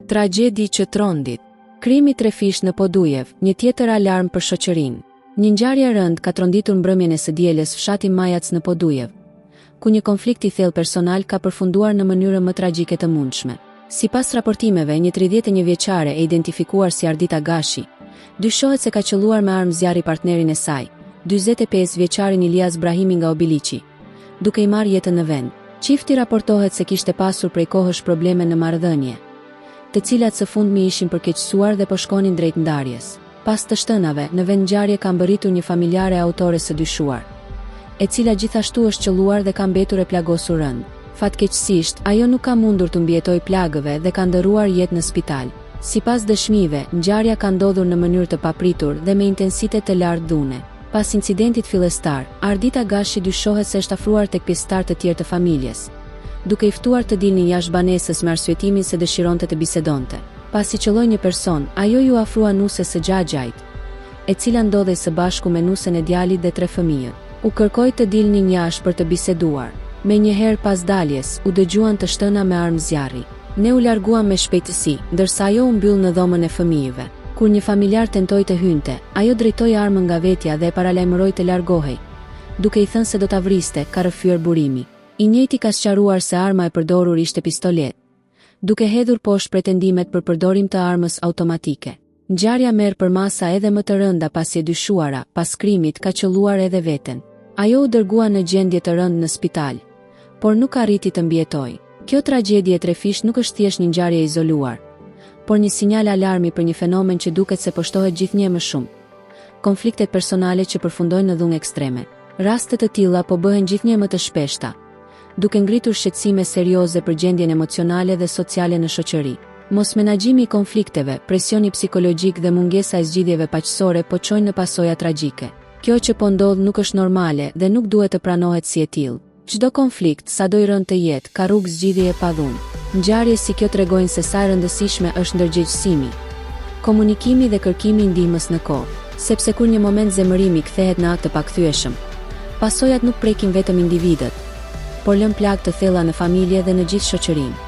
Tragjedi që trondit. Krimi trefish në Podujev, një tjetër alarm për shoqërinë. Një ngjarje e rëndë ka tronditur mbrëmjen e së dielës fshati Majac në Podujev, ku një konflikt i thellë personal ka përfunduar në mënyrë më tragjike të mundshme. Sipas raportimeve, një 31 vjeçare e identifikuar si Ardita Gashi, dyshohet se ka qelluar me armë zjarri partnerin e saj, 45 vjeçarin Ilias Brahimi nga Obiliqi, duke i marrë jetën në vend. Çifti raportohet se kishte pasur prej kohësh probleme në marrëdhënie, të cilat së fundmi ishin përkeqësuar dhe po shkonin drejt ndarjes. Pas të shtënave, në vend ngjarje ka mbërritur një familjare e autores së dyshuar, e cila gjithashtu është qelluar dhe ka mbetur e plagosur rënd. Fatkeqësisht, ajo nuk ka mundur të mbijetojë plagëve dhe ka ndëruar jetë në spital. Sipas dëshmive, ngjarja ka ndodhur në mënyrë të papritur dhe me intensitet të lartë dhune. Pas incidentit fillestar, Ardita Gashi dyshohet se është afruar tek pjesëtarë të tjerë të familjes, duke i ftuar të dilnin jashtë banesës me arsyetimin se dëshironte të bisedonte. Pasi qelloi një person, ajo ju afrua nuses së Xhaxhait, e cila ndodhej së bashku me nusen e djalit dhe 3 fëmijët. U kërkoi të dilnin jashtë për të biseduar. Menjëherë pas daljes, u dëgjuan të shtëna me armë zjarri. Ne u larguam me shpejtësi, ndërsa ajo u mbyll në dhomën e fëmijëve. Kur një familjar tentoi të hynte, ajo drejtoi armën nga vetja dhe e paralajmëroi të largohej, duke i thënë se do ta vriste, ka rrëfyer burimi. I njëjti ka sqaruar se arma e përdorur ishte pistolet, duke hedhur poshtë pretendimet për përdorim të armës automatike. Ngjarja merr përmasa edhe më të rënda pasi e dyshuara, pas krimit, ka qelluar edhe veten. Ajo u dërgua në gjendje të rëndë në spital, por nuk arriti të mbijetojë. Kjo tragjedi e trefish nuk është thjesht një ngjarje e izoluar, por një sinjal alarmi për një fenomen që duket se po shtohet gjithnjë më shumë. Konfliktet personale që përfundojnë në dhunë ekstreme. Raste të tilla po bëhen gjithnjë më të shpeshta, duke ngritur shqetësime serioze për gjendjen emocionale dhe sociale në shoqëri. Mosmenaxhimi i konflikteve, presioni psikologjik dhe mungesa e zgjidhjeve paqësore po çojnë në pasoja tragjike. Kjo që po ndodh nuk është normale dhe nuk duhet të pranohet si e tillë. Çdo konflikt, sado i rënd të jetë, ka rrugë zgjidhjeje pa dhunë. Ngjarje si kjo tregojnë se sa e rëndësishme është ndërgjegjësimi, komunikimi dhe kërkimi i ndihmës në kohë, sepse kur një moment zemërimi kthehet në akt të pakthyeshëm, pasojat nuk prekin vetëm individët, por lën plagë të thella në familje dhe në gjithë shoqërinë.